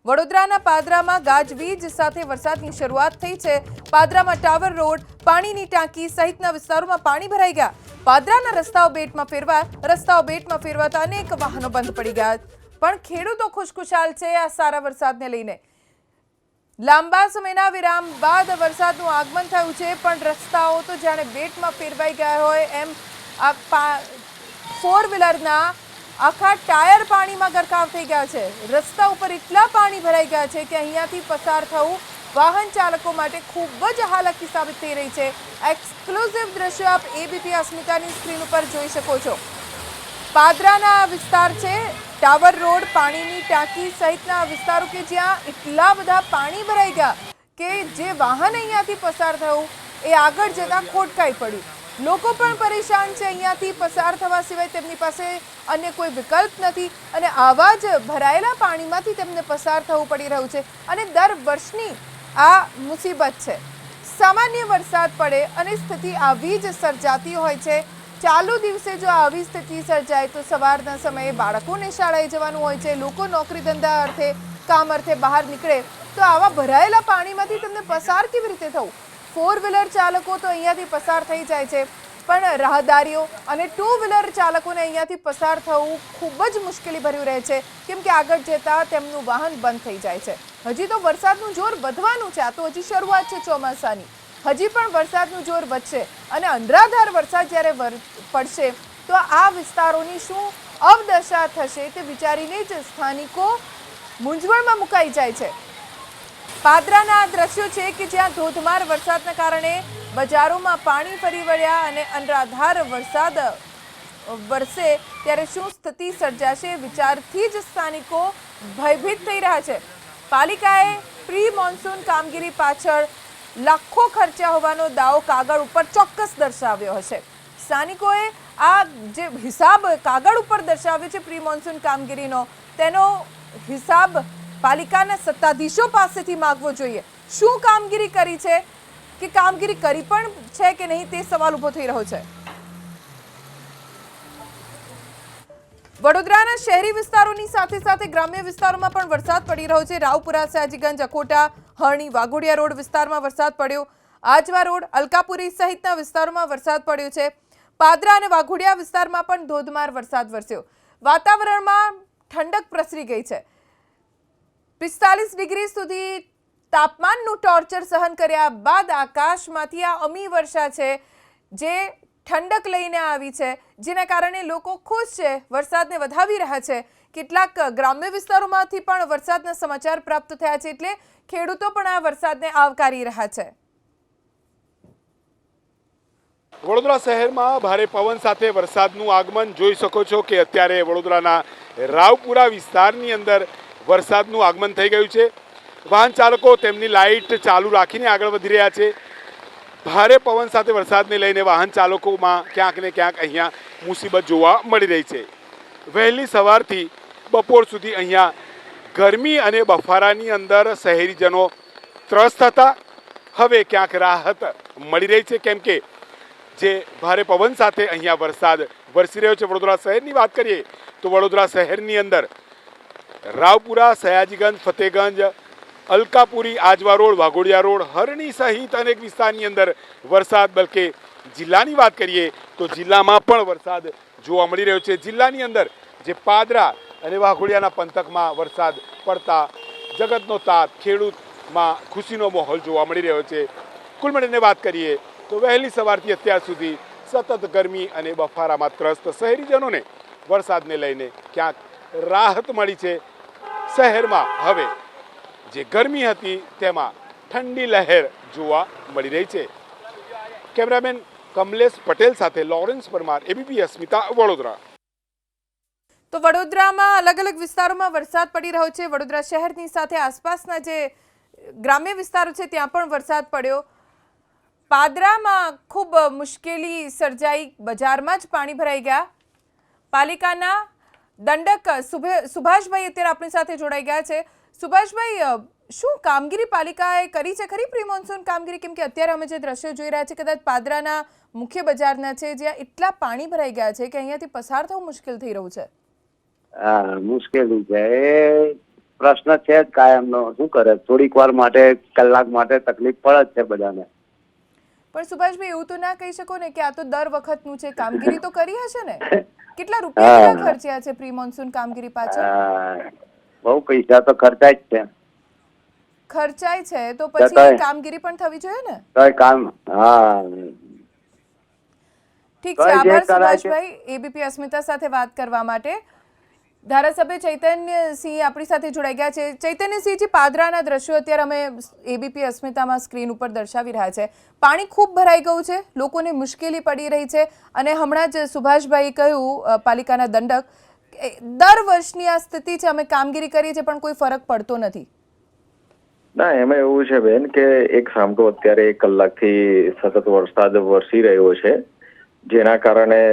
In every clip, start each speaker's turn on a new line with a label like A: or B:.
A: વડોદરાના પાદરામાં ગાજવીજ સાથે વરસાદની શરૂઆત થઈ છે। પાદરામાં ટાવર રોડ, પાણીની ટાંકી સહિતના વિસ્તારોમાં પાણી ભરાઈ ગયા। પાદરાના રસ્તાઓ બેટમાં ફેરવાતા અનેક વાહનો બંધ પડી ગયા, પણ ખેડૂતો ખુશખુશાલ છે આ સારા વરસાદને લઈને। લાંબા સમયના વિરામ બાદ વરસાદનું આગમન થયું છે, પણ રસ્તાઓ તો જાણે બેટમાં ફેરવાઈ ગયા હોય એમ। આ ફોર વ્હીલરના આખા ટાયર પાણીમાં ગરકાવ થઈ ગયા છે। રસ્તા ઉપર એટલા પાણી ભરાઈ ગયા છે કે અહીંયાથી પસાર થવું વાહન ચાલકો માટે ખૂબ જ હાલાકી સાબિત થઈ રહી છે। એક્સક્લુઝિવ દ્રશ્યો આપ એબીપી અસ્મિતાની સ્ક્રીન ઉપર જોઈ શકો છો। પાદરાના વિસ્તાર છે, ટાવર રોડ, પાણીની ટાંકી સહિતના વિસ્તારો કે જ્યાં એટલા બધા પાણી ભરાઈ ગયા કે જે વાહન અહીંયાથી પસાર થયું એ આગળ જતા ખોટકાઈ પડ્યું। લોકો પણ પરેશાન છે, અહીંયાથી પસાર થવા સિવાય તેમની પાસે અન્ય કોઈ વિકલ્પ નથી અને આવા જ ભરાયેલા પાણીમાંથી તેમને પસાર થવું પડી રહ્યું છે અને દર વર્ષની આ મુસીબત છે। સામાન્ય વરસાદ પડે અને સ્થિતિ આવી જ સર્જાતી હોય છે। ચાલુ દિવસે જો આવી સ્થિતિ સર્જાય તો સવારના સમયે બાળકોને શાળાએ જવાનું હોય છે, લોકો નોકરી ધંધા અર્થે કામ અર્થે બહાર નીકળે તો આવા ભરાયેલા પાણીમાંથી તેમને પસાર કેવી રીતે થવું? ફોર વ્હીલર ચાલકો તો અહીંયાથી પસાર થઈ જાય છે, પણ રાહદારીઓ અને ટુ વ્હીલર ચાલકોને અહીંયાથી પસાર થવું ખૂબ જ મુશ્કેલી ભર્યું રહે છે, કેમ કે આગળ જતા તેમનું વાહન બંધ થઈ જાય છે। હજી તો વરસાદનું જોર વધવાનું છે, આ તો હજી શરૂઆત છે ચોમાસાની, હજી પણ વરસાદનું જોર વધશે અને અનરાધાર વરસાદ જ્યારે પડશે તો આ વિસ્તારોની શું અવદશા થશે તે વિચારીને જ સ્થાનિકો મૂંઝવણમાં મુકાઈ જાય છે। પાદરાના આ દ્રશ્યો છે કે જ્યાં ધોધમાર વરસાદના કારણે બજારોમાં પાણી ફરી વળ્યા અને અનરાધાર વરસાદ વરસે ત્યારે શું સ્થિતિ સર્જાશે વિચારથી જ સ્થાનિકો ભયભીત થઈ રહ્યા છે। પાલિકાએ પ્રી મોન્સૂન કામગીરી પાછળ લાખો ખર્ચા હોવાનો દાવો કાગળ ઉપર ચોક્કસ દર્શાવ્યો હશે। સ્થાનિકોએ આ જે હિસાબ કાગળ ઉપર દર્શાવ્યો છે પ્રી મોન્સૂન કામગીરીનો, તેનો હિસાબ પાલિકાના સત્તાધીશો પાસેથી માંગવો જોઈએ। શું કામગીરી કરી છે કે કામગીરી કરી પણ છે કે નહીં તે સવાલ ઊભો થઈ રહ્યો છે। વડોદરાના શહેરી વિસ્તારોની સાથે સાથે ગ્રામ્ય વિસ્તારોમાં પણ વરસાદ પડી રહ્યો છે। રાવપુરા, સયાજીગંજ, અકોટા, હરણી, વાઘોડિયા રોડ વિસ્તારમાં વરસાદ પડ્યો। આજવા રોડ, અલકાપુરી સહિતના વિસ્તારોમાં વરસાદ પડ્યો છે। પાદરા અને વાઘોડિયા વિસ્તારમાં પણ ધોધમાર વરસાદ વરસ્યો। વાતાવરણમાં ઠંડક પ્રસરી ગઈ છે। 45 ડિગ્રી સુધી તાપમાનનું ટોર્ચર સહન કર્યા બાદ આકાશમાંથી આ અમી વર્ષા છે જે ઠંડક લઈને આવી છે, જેના કારણે લોકો ખુશ છે, વરસાદને વધાવી રહ્યા છે। કેટલાક ગ્રામ્ય વિસ્તારોમાંથી પણ વરસાદના સમાચાર પ્રાપ્ત થયા છે, એટલે ખેડૂતો પણ આ વરસાદને આવકારી રહ્યા છે।
B: વડોદરા શહેરમાં ભારે પવન સાથે વરસાદનું આગમન જોઈ શકો છો કે અત્યારે વડોદરાના રાવપુરા વિસ્તારની અંદર વરસાદનું આગમન થઈ ગયું છે। વાહન ચાલકો તેમની લાઇટ ચાલુ રાખીને આગળ વધી રહ્યા છે। ભારે પવન સાથે વરસાદને લઈને વાહન ચાલકોમાં ક્યાંક ને ક્યાંક અહીંયા મુસીબત જોવા મળી રહી છે। વહેલી સવારથી બપોર સુધી અહીંયા ગરમી અને બફારાની અંદર શહેરીજનો ત્રસ્ત હતા। હવે ક્યાંક રાહત મળી રહી છે, કેમ કે જે ભારે પવન સાથે અહીંયા વરસાદ વરસી રહ્યો છે। વડોદરા શહેરની વાત કરીએ તો વડોદરા શહેરની અંદર રાવપુરા, સયાજીગંજ, ફતેગંજ, અલકાપુરી, આજવા રોડ, વાઘોડિયા રોડ, હરણી સહિત અનેક વિસ્તારની અંદર વરસાદ, બલકે જિલ્લાની વાત કરીએ તો જિલ્લામાં પણ વરસાદ જોવા મળી રહ્યો છે। જિલ્લાની અંદર જે પાદરા અને વાઘોડિયાના પંથકમાં વરસાદ પડતા જગતનો તાત, ખેડૂતમાં ખુશીનો માહોલ જોવા મળી રહ્યો છે। કુલ મળીને વાત કરીએ તો વહેલી સવારથી અત્યાર સુધી સતત ગરમી અને બફારામાં ત્રસ્ત શહેરીજનોને વરસાદને લઈને ક્યાંક રાહત મળી છે। શહેરમાં હવે જે ગરમી હતી તેમાં ઠંડી લહેર જોવા મળી રહી છે। કેમેરામેન કમલેશ પટેલ સાથે લોરેન્સ પરમાર, એબીપી અસ્મિતા, વડોદરા।
A: તો વડોદરામાં અલગ અલગ વિસ્તારોમાં વરસાદ પડી રહ્યો છે। વડોદરા શહેરની સાથે આસપાસના જે ગ્રામ્ય વિસ્તારો છે ત્યાં પણ વરસાદ પડ્યો। પાદરામાં ખૂબ મુશ્કેલી સર્જાઈ, બજારમાં જ પાણી ભરાઈ ગયા। પાલિકાના દંડક સુભાષભાઈ અત્યારે આપણી સાથે જોડાઈ ગયા છે। સુભાષભાઈ, શું કામગીરી પાલિકાએ કરી છે ખરી પ્રી મોન્સૂન કામગીરી? કેમ કે અત્યારે અમે જે દ્રશ્યો જોઈ રહ્યા છે કદાચ પાદરાના મુખ્ય બજારના છે, જ્યાં એટલા પાણી ભરાઈ ગયા છે કે અહીંયાથી પસાર થવું મુશ્કેલ થઈ રહ્યું છે।
C: મુશ્કેલી છે એ પ્રશ્ન છે જ કાયમનો. શું કરે, થોડીક વાર માટે, કલાક માટે તકલીફ પડે જ છે બધાને.
A: પણ સુભાષભાઈ એવું તો ના કહી શકો ને કે આ તો દર વખતનું છે, કામગીરી તો કરી હશે ને? કેટલા રૂપિયા કેટલા ખર્ચ્યા છે પ્રી મોન્સૂન કામગીરી પાછળ?
C: બહુ પૈસા તો ખર્ચાય જ છે.
A: ખર્ચાય છે તો પછી કામગીરી પણ થવી જોઈએ ને?
C: કઈ કામ, હા
A: ઠીક છે, આભાર સુભાષભાઈ એબીપી અસ્મિતા સાથે વાત કરવા માટે. ધારાસભ્ય ચૈતન્યસિંહ આપણી સાથે જોડાઈ ગયા છે. ચૈતન્યસિંહજી, પાદરાના દ્રશ્યો અત્યારે અમે એબીપી અસ્મિતામાં સ્ક્રીન ઉપર દર્શાવી રહ્યા છે. પાણી ખૂબ ભરાઈ ગયું છે, લોકોને મુશ્કેલી પડી રહી છે, અને હમણાં જ સુભાષભાઈ કહ્યું પાલિકાના દંડક, દર વર્ષની આ સ્થિતિ છે, અમે કામગીરી કરીએ છીએ પણ કોઈ ફરક પડતો નથી.
D: ના, એમાં એવું છે બેન કે એક સામટો અત્યારે 1 કલાકથી સતત વરસાદ વરસી રહ્યો છે, જેના કારણે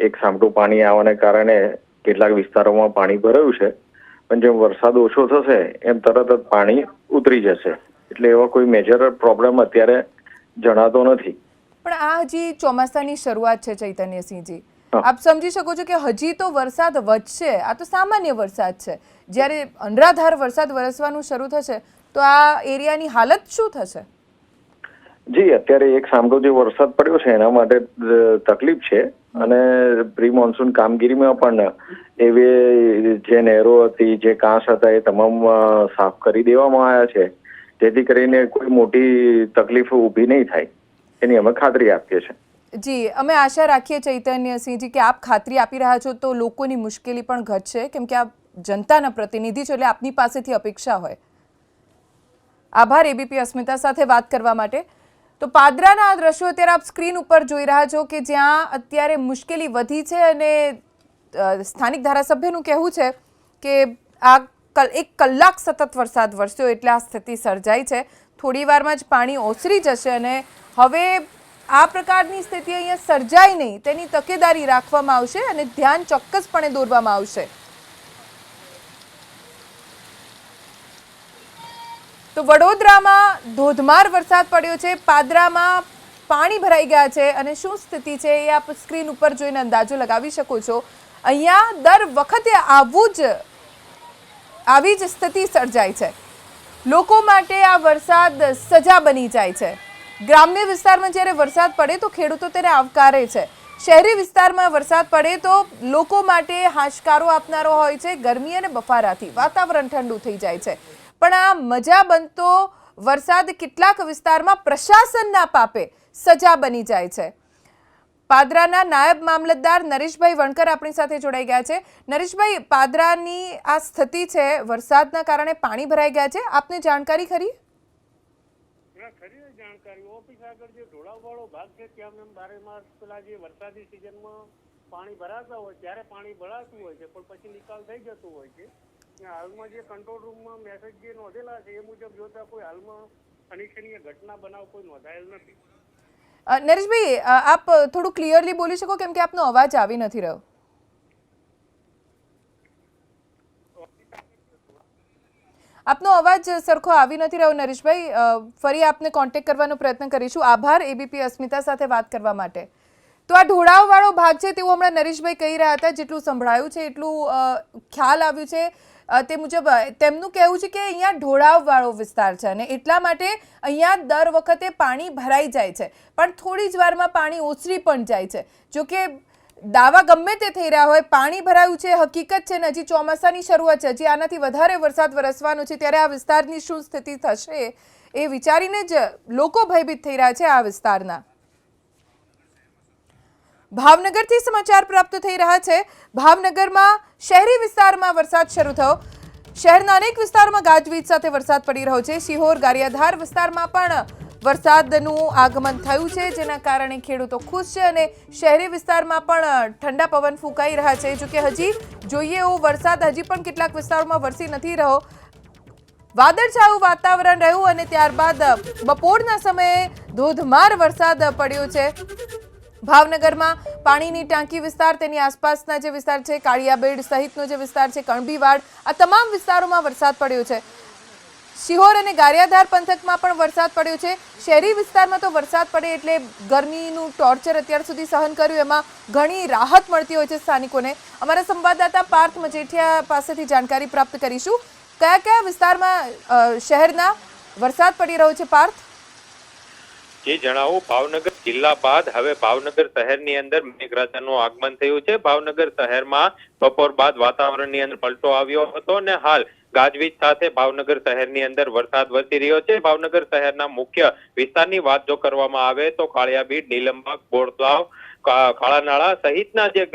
D: એક સામટું પાણી આવવાને કારણે કેટલાક વિસ્તારોમાં પાણી ભરાયું છે, પણ જેમ વરસાદ ઓછો થશે એમ તરત જ પાણી ઉતરી જશે, એટલે એવો કોઈ મેજર પ્રોબ્લેમ અત્યારે જણાતો નથી.
A: પણ આ હજી ચોમાસાની શરૂઆત છે ચૈતન્યસિંહજી, આપ સમજી શકો છો કે હજી તો વરસાદ વધશે. આ તો સામાન્ય વરસાદ છે, જ્યારે અનરાધાર વરસાદ વરસવાનું શરૂ થશે તો આ એરિયાની હાલત શું થશે?
D: જી, અત્યારે એક સામટો જે વરસાદ પડ્યો છે એના માટે તકલીફ છે, અને પ્રી મોન્સૂન કામગીરીમાં પણ એવી જે નહેરો હતી, જે કાંસ હતા, એ તમામ સાફ કરી દેવામાં આવ્યા છે, જેથી કરીને કોઈ મોટી તકલીફ ઊભી નહીં થાય એની અમે ખાતરી આપીએ છીએ.
A: જી, અમે આશા રાખીએ ચૈતન્યસિંહજી કે આપ ખાતરી આપી રહ્યા છો તો લોકોની મુશ્કેલી પણ ઘટશે, કેમ કે આપ જનતાના પ્રતિનિધિ છો એટલે આપની પાસેથી અપેક્ષા હોય. આભાર એબીપી અસ્મિતા સાથે વાત કરવા માટે. તો પાદરાના આ દ્રશ્યો અત્યારે આપ સ્ક્રીન ઉપર જોઈ રહ્યા છો કે જ્યાં અત્યારે મુશ્કેલી વધી છે, અને સ્થાનિક ધારાસભ્યનું કહેવું છે કે આ 1 કલાક સતત વરસાદ વરસ્યો એટલે આ સ્થિતિ સર્જાઈ છે. થોડી વારમાં જ પાણી ઓસરી જશે, અને હવે આ પ્રકારની સ્થિતિ અહીંયા સર્જાય નહીં તેની તકેદારી રાખવામાં આવશે અને ધ્યાન ચોક્કસપણે દોરવામાં આવશે. તો વડોદરામાં ધોધમાર વરસાદ પડ્યો છે, પાદરામાં પાણી ભરાઈ ગયા છે, અને શું સ્થિતિ છે એ આપ સ્ક્રીન ઉપર જોઈને અંદાજો લગાવી શકો છો. અહીંયા દર વખતે આવી જ સ્થિતિ સર્જાય છે. લોકો માટે આ વરસાદ સજા બની જાય છે. ગ્રામ્ય વિસ્તારમાં જ્યારે વરસાદ પડે તો ખેડૂતો તેને આવકારે છે. શહેરી વિસ્તારમાં વરસાદ પડે તો લોકો માટે હાશકારો આપનારો હોય છે. ગરમી અને બફારાથી વાતાવરણ ઠંડુ થઈ જાય છે. પણ આ મજા બનતો વરસાદ કેટલાક વિસ્તારમાં પ્રશાસનના પાપે સજા બની જાય છે. પાદરાના નાયબ મામલતદાર નરેશભાઈ વણકર આપણી સાથે જોડાઈ ગયા છે. નરેશભાઈ, પાદરાની આ સ્થિતિ છે, વરસાદના કારણે પાણી ભરાઈ ગયા છે, આપને જાણકારી ખરી?
E: જાણકારી ઓફિસ આગળ જે ઢોળાવવાળો ભાગ છે ત્યાં બારેમાસ પેલા જે વરસાદી સિઝનમાં પાણી ભરાતા હોય ત્યારે પાણી ભરાતું હોય છે, પણ પછી નિકાલ થઈ જતું હોય છે. હાલમાં જે કંટ્રોલ રૂમમાં મેસેજ જે નોંધેલા છે એ મુજબ જોતા કોઈ હાલમાં અનિચ્છનીય ઘટના બનાવ કોઈ નોંધાયેલ નથી.
A: નરેશભાઈ, આપ થોડું ક્લિયરલી બોલી શકો, કેમ કે આપનો અવાજ આવી નથી રહ્યો. આપનો અવાજ સરખો આવી નથી રહ્યો નરેશભાઈ. ફરી આપને કોન્ટેક્ટ કરવાનો પ્રયત્ન કરીશું. આભાર એબીપી અસ્મિતા સાથે વાત કરવા માટે. તો આ ઢોળાવવાળો ભાગ છે તેવું હમણાં નરેશભાઈ કહી રહ્યા હતા. જેટલું સંભળાયું છે એટલું ખ્યાલ આવ્યું છે તે મુજબ તેમનું કહેવું છે કે અહીંયા ઢોળાવવાળો વિસ્તાર છે અને એટલા માટે અહીંયા દર વખતે પાણી ભરાઈ જાય છે, પણ થોડી જ વારમાં પાણી ઓસરી પણ જાય છે. જોકે દાવા ગમે તે થઈ રહ્યા હોય, પાણી ભરાયું છે હકીકત છે ને હજી ચોમાસાની શરૂઆત છે, હજી આનાથી વધારે વરસાદ વરસવાનો છે, ત્યારે આ વિસ્તારની શું સ્થિતિ થશે એ વિચારીને જ લોકો ભયભીત થઈ રહ્યા છે આ વિસ્તારના. ભાવનગરથી સમાચાર પ્રાપ્ત થઈ રહ્યા છે. ભાવનગરમાં શહેરી વિસ્તારમાં વરસાદ શરૂ થયો. શહેરના અનેક વિસ્તારોમાં ગાજવીજ સાથે વરસાદ પડી રહ્યો છે. શિહોર ગારિયાધાર વિસ્તારમાં પણ વરસાદનું આગમન થયું છે, જેના કારણે ખેડૂતો ખુશ છે અને શહેરી વિસ્તારમાં પણ ઠંડા પવન ફૂંકાઈ રહ્યા છે. જોકે હજી જોઈએ એવો વરસાદ હજી પણ કેટલાક વિસ્તારોમાં વરસી નથી રહ્યો. વાદળછાયું વાતાવરણ રહ્યું અને ત્યારબાદ બપોરના સમયે ધોધમાર વરસાદ પડ્યો છે. ભાવનગરમાં પાણીની ટાંકી વિસ્તાર, તેની આસપાસના જે વિસ્તાર છે, કાળિયાબેડ સહિતનો જે વિસ્તાર છે, કણબીવાડ, આ તમામ વિસ્તારોમાં વરસાદ પડ્યો છે. શિહોર અને ગારિયાધાર પંથકમાં પણ વરસાદ પડ્યો છે. શહેરી વિસ્તારમાં તો વરસાદ પડે એટલે ગરમીનું ટોર્ચર અત્યાર સુધી સહન કર્યું એમાં ઘણી રાહત મળતી હોય છે સ્થાનિકોને. અમારા સંવાદદાતા પાર્થ મજેઠિયા પાસેથી જાણકારી પ્રાપ્ત કરીશું. કયા કયા વિસ્તારમાં શહેરના વરસાદ પડી રહ્યો છે પાર્થ?
F: જે જણાવું, ભાવનગર જિલ્લા બાદ હવે ભાવનગર શહેરની અંદર મેઘરાજાનું આગમન થયું છે. ભાવનગર શહેરમાં બપોર બાદ વાતાવરણની અંદર પલટો આવ્યો હતો અને હાલ ગાજવીજ સાથે ભાવનગર શહેરની અંદર વરસાદ વરસી રહ્યો છે. ભાવનગર શહેરના મુખ્ય વિસ્તારની વાત જો કરવામાં આવે તો કાળિયાબીડ, નીલમબાગ, બોરતલાવ, કાળાનાળા સહિતના જે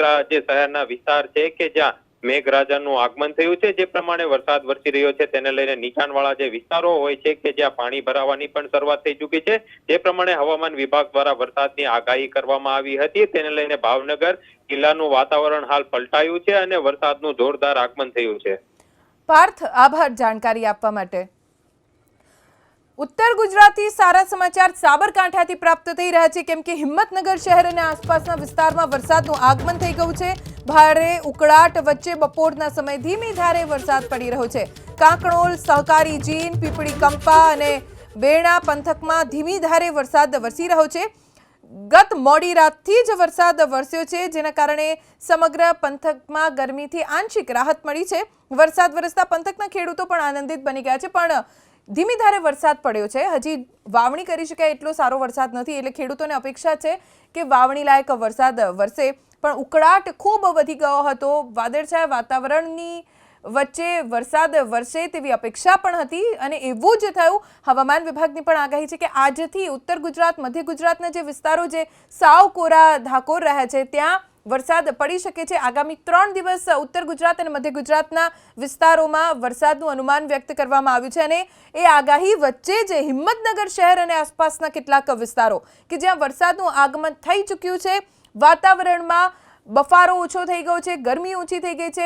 F: શહેરના વિસ્તાર છે કે જ્યાં મેઘરાજાનું આગમન થયું છે. જે પ્રમાણે વરસાદ વરસી રહ્યો છે તેને લઈને નીચાણવાળા જે વિસ્તારો હોય છે કે જ્યાં પાણી ભરાવાની પણ શરૂઆત થઈ ચૂકી છે. જે પ્રમાણે હવામાન વિભાગ દ્વારા વરસાદની આગાહી કરવામાં આવી હતી. તેને લઈને ભાવનગર જિલ્લાનું વાતાવરણ હાલ પલટાયું છે અને વરસાદનું જોરદાર આગમન થયું છે.
A: પાર્થ, આભાર જાણકારી આપવા માટે. ઉત્તર ગુજરાતી સારા સમાચાર સાબરકાંઠાથી પ્રાપ્ત થઈ રહ્યા છે, કેમ કે હિંમતનગર શહેર અને આસપાસના વિસ્તારમાં વરસાદનું આગમન થઈ ગયું છે. ભારે ઉકળાટ વચ્ચે બપોરના સમયે ધીમી ધારે વરસાદ પડી રહ્યો છે. કાંકણોલ, સહકારી જીન, પીપળી કંપા અને બેણા પંથકમાં ધીમી ધારે વરસાદ વરસી રહ્યો છે. ગત મોડી રાતથી જ વરસાદ વરસ્યો છે, જેના કારણે સમગ્ર પંથકમાં ગરમીથી આંશિક રાહત મળી છે. વરસાદ વરસતા પંથકના ખેડૂતો પણ આનંદિત બની ગયા છે, પણ ધીમી ધારે વરસાદ પડ્યો છે. હજી વાવણી કરી શકાય એટલો સારો વરસાદ નથી, એટલે ખેડૂતોને અપેક્ષા છે કે વાવણી લાયક વરસાદ વરસે. પણ ઉકળાટ ખૂબ વધી ગયો હતો. વાદળછાયા વાતાવરણની વચ્ચે વરસાદ વરસે તેવી અપેક્ષા પણ હતી અને એવું જ થયું. હવામાન વિભાગની પણ આગાહી છે કે આજથી ઉત્તર ગુજરાત, મધ્ય ગુજરાતના જે વિસ્તારો જે સાવ કોરા ધાકોર રહ્યા છે ત્યાં વરસાદ પડી શકે છે. આગામી 3 દિવસ ઉત્તર ગુજરાત અને મધ્ય ગુજરાતના વિસ્તારોમાં વરસાદનું અનુમાન વ્યક્ત કરવામાં આવ્યું છે અને એ આગાહી વચ્ચે જ હિંમતનગર શહેર અને આસપાસના કેટલાક વિસ્તારો કે જ્યાં વરસાદનું આગમન થઈ ચૂક્યું છે, વાતાવરણમાં બફારો ઓછો થઈ ગયો છે, ગરમી ઓછી થઈ ગઈ છે,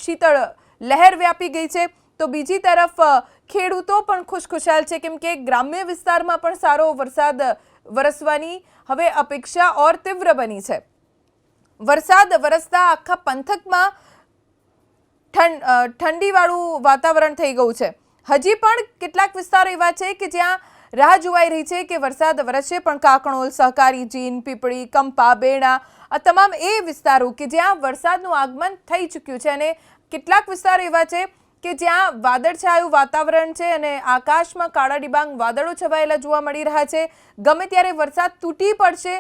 A: શીતળ લહેર વ્યાપી ગઈ છે. તો બીજી તરફ ખેડૂતો પણ ખુશખુશાલ છે, કેમ કે ગ્રામ્ય વિસ્તારમાં પણ સારો વરસાદ વરસવાની હવે અપેક્ષા ઓર તીવ્ર બની છે. વરસાદ વરસતા આખા પંથકમાં ઠંડીવાળું વાતાવરણ થઈ ગયું છે. હજી પણ કેટલાક વિસ્તારો એવા છે કે જ્યાં રાહ જોવાઈ રહી છે કે વરસાદ વરસશે, પણ કાંકણોલ, સહકારી જીન, પીપળી કંપા, બેણા આ તમામ એ વિસ્તારો કે જ્યાં વરસાદનું આગમન થઈ ચૂક્યું છે અને કેટલાક વિસ્તારો એવા છે કે જ્યાં વાદળછાયું વાતાવરણ છે અને આકાશમાં કાળા ડિબાંગ વાદળો છવાયેલા જોવા મળી રહ્યા છે. ગમે ત્યારે વરસાદ તૂટી પડશે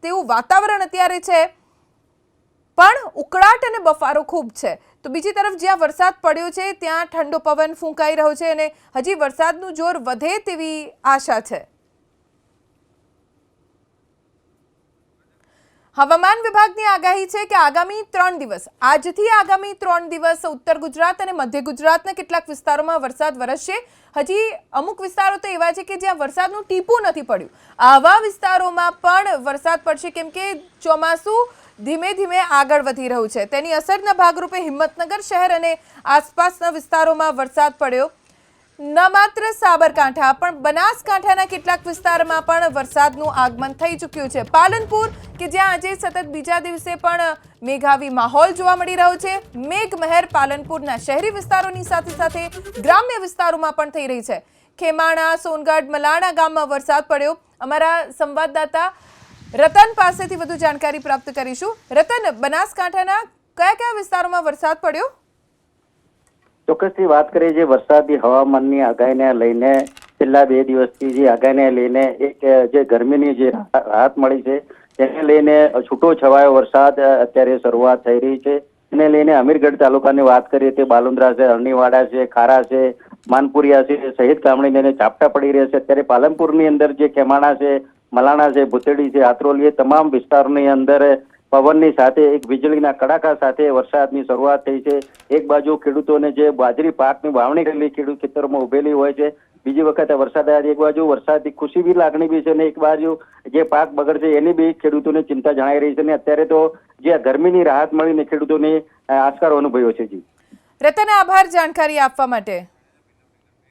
A: તેવું વાતાવરણ અત્યારે છે, પણ ઉકળાટ અને બફારો ખૂબ છે. તો બીજી તરફ જ્યાં વરસાદ પડ્યો છે ત્યાં ઠંડો પવન ફૂંકાઈ રહ્યો છે અને હજી વરસાદનું જોર વધે તેવી આશા છે. હવામાન વિભાગની આગાહી છે કે આગામી 3 દિવસ, આજથી આગામી 3 દિવસ ઉત્તર ગુજરાત અને મધ્ય ગુજરાતના કેટલાક વિસ્તારોમાં વરસાદ વરસશે. હજી અમુક વિસ્તારો તો એવા છે કે જ્યાં વરસાદનું ટીપું નથી પડ્યું. આવા વિસ્તારોમાં પણ વરસાદ પડશે, કેમ કે ચોમાસું ધીમે ધીમે આગળ વધી રહ્યું છે. તેની અસરના ભાગરૂપે હિંમતનગર શહેર અને આસપાસના વિસ્તારોમાં વરસાદ પડ્યો. ન માત્ર સાબરકાંઠા પણ બનાસકાંઠાના કેટલાક વિસ્તારમાં પણ વરસાદનું આગમન થઈ ચૂક્યું છે. પાલનપુર કે જ્યાં આજે સતત બીજા દિવસે પણ મેઘાવી માહોલ જોવા મળી રહ્યો છે. મેઘમહેર પાલનપુરના શહેરી વિસ્તારોની સાથે સાથે ગ્રામ્ય વિસ્તારોમાં પણ થઈ રહી છે. ખેમાણા, સોનગઢ, મલાણા ગામમાં વરસાદ પડ્યો. અમારા સંવાદદાતા રતન પાસેથી વધુ જાણકારી પ્રાપ્ત કરીશું. રતન, બનાસકાંઠાના કયા કયા વિસ્તારોમાં વરસાદ પડ્યો?
G: ચોક્કસથી વાત કરીએ જે વરસાદી હવામાનની આગાહીને લઈને છેલ્લા 2 દિવસથી જે આગાહીને લઈને એક જે ગરમીની જે રાહત મળી છે તેને લઈને છૂટો છવાયો વરસાદ અત્યારે શરૂઆત થઈ રહી છે. એને લઈને અમીરગઢ તાલુકાની વાત કરીએ તો બાલુંદ્રા છે, અરણીવાડા છે, ખારા છે, માનપુરિયા છે સહિત ગામડીને ઝાપટા પડી રહ્યા છે. અત્યારે પાલનપુરની અંદર જે ખેમાણા છે, મલાણા છે, ભૂતેડી છે, આત્રોલી તમામ વિસ્તારની અંદર પવનની સાથે એક વીજળીના કડાકા સાથે વરસાદની શરૂઆત થઈ છે. એક બાજુ ખેડૂતોને જે બાજરી પાકની વાવણી કરેલી ખેડૂત ખેતરમાં ઉભેલી હોય છે, બીજી વખતે વરસાદ આવ્યા, એક બાજુ વરસાદની ખુશી બી લાગણી બી છે અને એક બાજુ જે પાક બગડશે એની બી ખેડૂતોને ચિંતા જણાઈ રહી છે. અને અત્યારે તો જે ગરમીની રાહત મળીને ખેડૂતોને આસ્કારો અનુભવ્યો છે. જી
A: રતન, આભાર જાણકારી આપવા માટે.